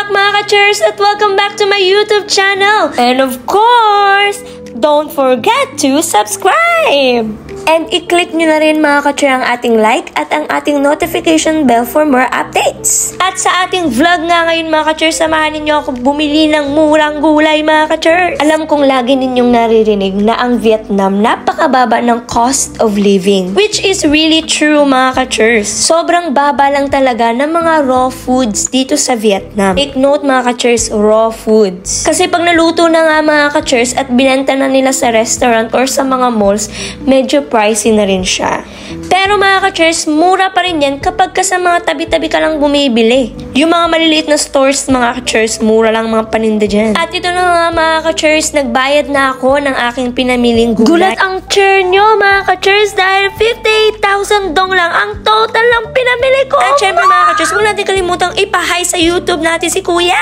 back mga ka-chers at welcome back to my YouTube channel. And of course, don't forget to subscribe! And i-click nyo na rin mga ka-chers ang ating like at ang ating notification bell for more updates. At sa ating vlog nga ngayon mga ka-chers, samahan ninyo ako bumili ng murang gulay mga ka-chers. Alam kong lagi ninyong naririnig na ang Vietnam napakababa ng cost of living. Which is really true mga ka-chers. Sobrang baba lang talaga ng mga raw foods dito sa Vietnam. Take note mga ka-chers, raw foods. Kasi pag naluto na nga mga ka-chers at binenta na nila sa restaurant or sa mga malls, medyo pricey na rin siya. Pero mga ka-chers, mura pa rin yan kapag ka sa mga tabi-tabi ka lang bumibili. Yung mga maliliit na stores mga ka-chers, mura lang mga paninda dyan. At ito na nga mga ka-chers, nagbayad na ako ng aking pinamiling gulay. Gulat ang chur nyo mga ka-chers dahil 58,000 dong lang ang total ng pinamili ko. At syempre mga ka-chers, huwag natin kalimutang ipa-hi sa YouTube natin si Kuya.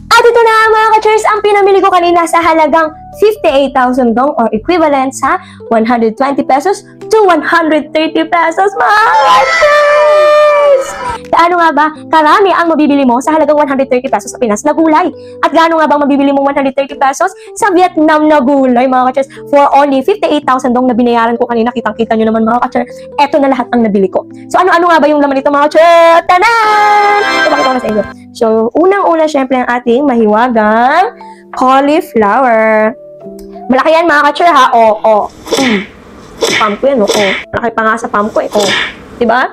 At ito na mga ka-chers, ang pinamili ko kanina sa halagang 58,000 dong or equivalent sa 120 pesos to 130 pesos mga ka-chers! Gaano nga ba karami ang mabibili mo sa halagang 130 pesos sa Pinas na gulay? At gaano nga ba mabibili mo 130 pesos sa Vietnam na gulay mga ka-chers? For only 58,000 dong na binayaran ko kanina, kitang-kita nyo naman mga ka-chers, eto na lahat ang nabili ko. So ano-ano nga ba yung laman nito mga ka-chers? Tanan! Ipakita ko na sa inyo. So unang-una syempre ang ating mahiwagang cauliflower. Malaki yan mga ka-chers ha? Pump ko yan, malaki pa nga sa pump ko diba?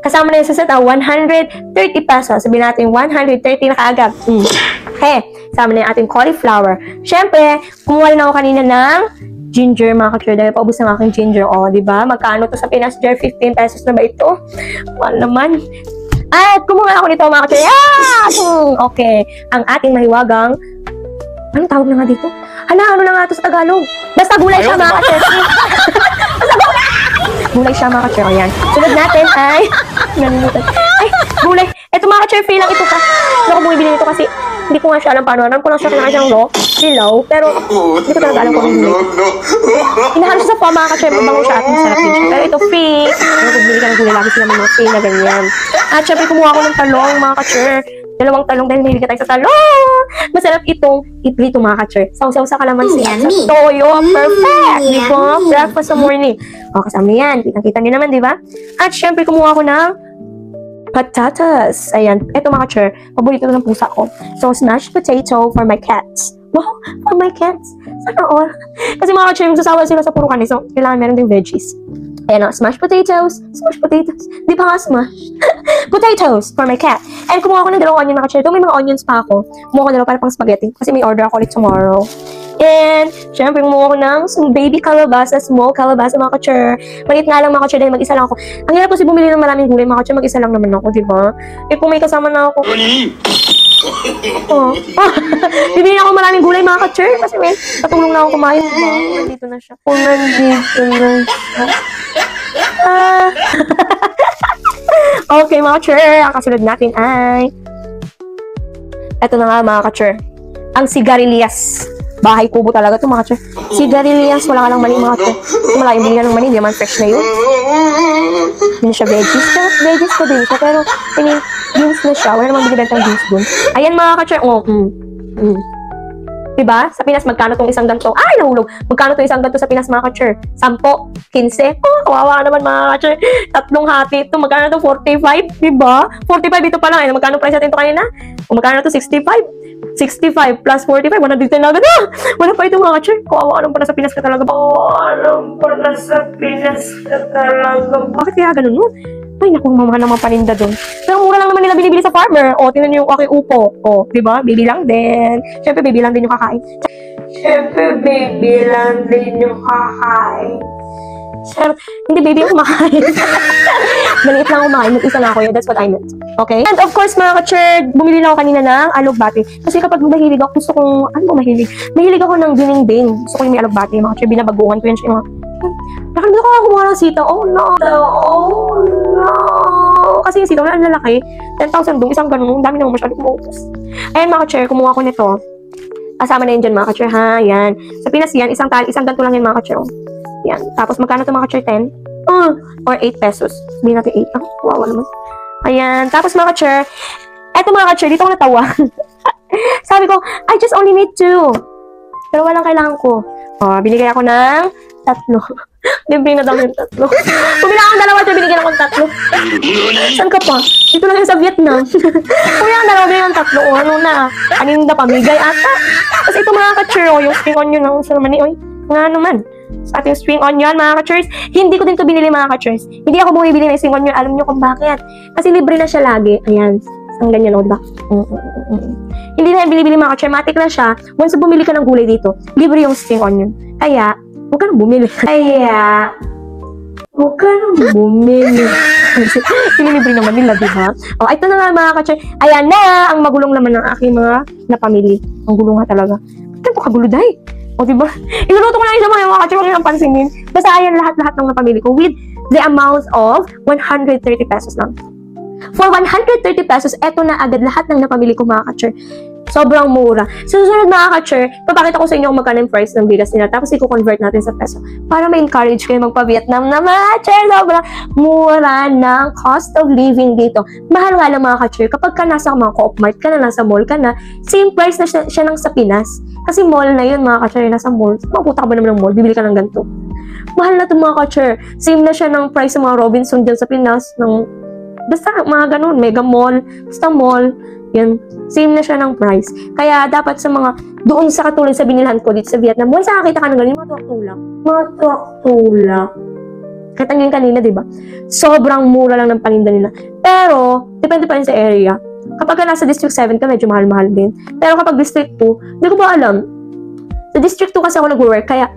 Kasama na yun sa set, 130 pesos. Sabihin natin, 130 na kaagad. Okay, kasama na yung ating cauliflower. Siyempre, kumuha na ako kanina ng ginger, mga ka-chers. Dahil paubos ng aking ginger, diba? Magkano to sa Pinas, jar? 15 pesos na ba ito? Mahal naman. At kumuha ako nito, mga ka-chers. Okay, ang ating mahiwagang, anong tawag na nga dito? Hala, ano na nga ito sa Tagalog? Basta gulay siya, mga ka-chers. Basta gulay! Gulay siya, mga ka-chers. Ayan. Sunod natin ay, gulay. Ito mga ka-chers, free lang ito ka. Hindi ako bumibili nito kasi hindi ko nga siya alam paano. Alam ko lang siya kailangan siyang dilaw, pero hindi ko talaga alam kung hindi. Inahalos sa pa, mga ka-chers, mabango siya at masarap din siya. Pero ito free. Ano, bumili ka ng gulay, lagi sila mga free na ganyan. At syempre, kumuha ko ng talong, mga ka-chers. Dalawang talong dahil mahilig ka tayo sa talong. Masarap itong iprito mga ka-chers. Sausaw sa kalamansi at sa toyo. Perfect! Di ba? Breakfast sa morning. Kasama yan. Kitang-kita niyo naman, di ba? At syempre, kumuha ko ng patatas. Ayan. Ito mga ka-chers. Paborito ng pusa ko. So, smashed potato for my cats. Wow! For my cats. Sana all. Kasi mga ka-chers, sasawa sila sa puro kanin. So, kailangan meron din veggies. Ayan o, smashed potatoes. Smashed potatoes. Di ba nga smashed? Potatoes for my cat. And kumuha ko ng dalawang onion mga ka-chers. May mga onions pa ako. Kumuha ko dalawa para pang spaghetti. Kasi may order ako ulit tomorrow. And, syempre, kumuha ko ng some baby calabasa, small calabasa mga ka-chers. Maliit nga lang mga ka-chers dahil mag-isa lang ako. Ang hirap kasi bumili ng maraming gulay mga ka-chers. Mag-isa lang naman ako, di ba? Eh, kung may kasama na ako. Bibili na ako maraming gulay mga ka-chers. Kasi may patulong na ako kumain. Diba? Nandito na siya. Nandito na siya. Okay mga ka-chers, ang kasunod natin ay eto na nga mga ka-chers, ang sigarilyas. Bahay kubo talaga ito mga ka-chers. Sigarilyas, wala ka lang mali mga ka-chers. Kasi malaking bili ng mali, hindi naman fresh na yun. Hindi siya veggies. Veggies ko din siya, pero beans na siya. Wala namang binibentang beans dun. Ayan mga ka-chers. Diba? Sa Pinas, magkano tong isang ganto? Ay, nahulog. Magkano tong isang ganto sa Pinas, mga ka-chers? 10, 15. Kawawa naman, mga ka-chers. Tatlong hati ito. Magkano to? 45? Diba? 45 ito pa lang. Eh. Magkano price natin ito kanina? O magkano to? 65? 65 plus 45. 110 na agad. Wala pa ito, mga ka-chers. Kawawa naman pala sa Pinas ka talaga. Kawawa pala sa Pinas ka talaga. Bakit kaya ganun, no? Ay, naku, mamahal naman paninda doon. Pero mura lang naman nila binibili sa farmer. Tingnan nyo yung aking upo. Diba? Baby lang din. Siyempre, baby lang din yung kakain. Hindi baby yung kumakain. Maliit lang kumakain. Mag-isa na ako yun. That's what I meant. Okay? And of course, mga ka-chers, bumili lang ako kanina ng alugbati. Kasi kapag mahilig ako, gusto kong, mahilig? Mahilig ako ng dinding. Gusto ko yung may alugbati. Mga ka-chers, binabaguhan ko yan siya. Nakalimutan ko kumuha ng sitaw. Oh no! Kasi yung sitaw na ang lalaki. 10,000 doon. Isang ganun. Dami naman masyadong kumupos. Ayan mga ka-chers, kumuha ko nito. Kasama na yun dyan mga ka-chers ha. Yan. Sa Pinas yan, isang ganito lang yan mga ka-chers. Yan. Tapos magkano ito mga ka-chers? 10? Or 8 pesos. Sabihin natin 8. Wow naman. Ayan. Tapos mga ka-chers, Eto mga ka-chur, dito ako natawa. Sabi ko, I just only need 2. Pero walang kailangan ko. Binigay ako ng 3. Libre na daw yung 3. Pumila akong 2, pero binigyan akong 3. Saan ka pa? Dito lang yun sa Vietnam. Pumila akong 2, binigyan ng 3. Ano na? Kaninda pamigay ata. Tapos ito mga ka-chur, yung spring onion ng sa naman ni, nga naman. Sa ating spring onion, mga ka-churs. Hindi ko din ito binili, mga ka-churs. Hindi ako bumibili ng spring onion. Alam niyo kung bakit. Kasi libre na siya lagi. Ayan. Ang ganyan, o, diba? Hindi na binibili, mga ka-churs. Matik na siya. Once bumili ka ng gulay dito, libre yung spring onion. Kaya, huwag ka nang bumili. Pinilibre naman nila, diba? O, ito na nga, mga ka-churs. Ayan na ang magulong laman ng aking mga napamili. Ang gulo nga talaga. Ba't ganito kagulo, day? O, diba? Iluluto ko na isa mga ka-chur, huwag nang pansinin. Basta ayan lahat-lahat ng napamili ko with the amount of 130 pesos lang. For 130 pesos, eto na agad lahat ng napamili ko, mga ka-chur. Sobrang mura. Sa susunod, mga ka-chur, papakita ko sa inyo kung magkano yung price ng bigas nila. Tapos i-convert natin sa peso. Para ma-encourage kayo magpa-Vietnam na, mga ka-chur. Sobrang mura ng cost of living dito. Mahal nga lang, mga ka-chur. Kapag ka nasa mga Co-op Mart ka na, nasa mall ka na, same price na siya ng sa Pinas. Kasi mall na yun, mga ka-chur, nasa mall. Maputa ka ba naman ng mall? Bibili ka ng ganito. Mahal na ito, mga ka-chur. Same na siya ng price ng mga Robinson dyan sa Pinas. Basta mga ganun, mega mall, basta mall. Yan, same na siya ng price. Kaya dapat sa mga, doon sa katulad sa binilhan ko dito sa Vietnam, once nakakita ka ng ganun, mga tuwak-tulak. Kita nyo yung kanina, diba? Sobrang mura lang ng paninda nila. Pero, depende pa rin sa area. Kapag nasa District 7 ka, medyo mahal-mahal din. Pero kapag District 2, hindi ko ba alam. Sa District 2 kasi ako nag-work, kaya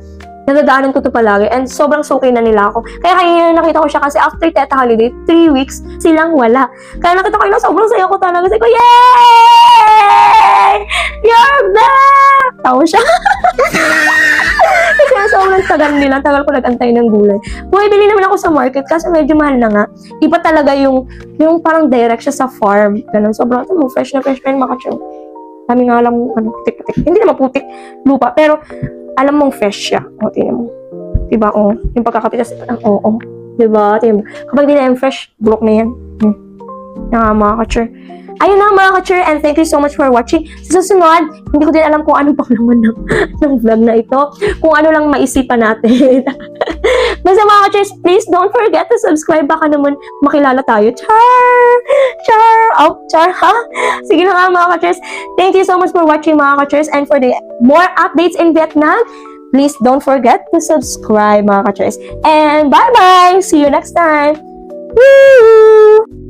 nadadaanan ko to palagi and sobrang sukay na nila ako. Kaya nakita ko siya kasi after Teta Holiday, 3 weeks silang wala. Kaya nakita ko yun, sobrang saya ko talaga. Sabi ko, yay! You're back! Tawa siya. Kasi sobrang tagal ko nag-antay ng gulay. Bumibili naman ako sa market kasi medyo mahal na nga. Iba talaga yung parang direct siya sa farm. Ganun, sobrang fresh na fresh pa yung makachong. Kami nga lang, putik-putik. Hindi naman putik lupa, pero alam mong fresh siya. O, tingnan mo. Diba, o. Yung pagkakapitas, o. Diba, tingnan mo. Kapag di na yung fresh, bulok na yan. Nga, mga ka-chur. Ayun na, mga ka-chur, and thank you so much for watching. Sa susunod, hindi ko din alam kung ano pang laman ng vlog na ito. Kung ano lang maisipan natin. Basta mga ka-churs, please don't forget to subscribe. Baka naman makilala tayo. Char, ha? Sige na nga, mga ka-churs. Thank you so much for watching, mga ka-churs. And for the more updates in Vietnam, please don't forget to subscribe, mga ka-churs. And bye-bye! See you next time! Woo!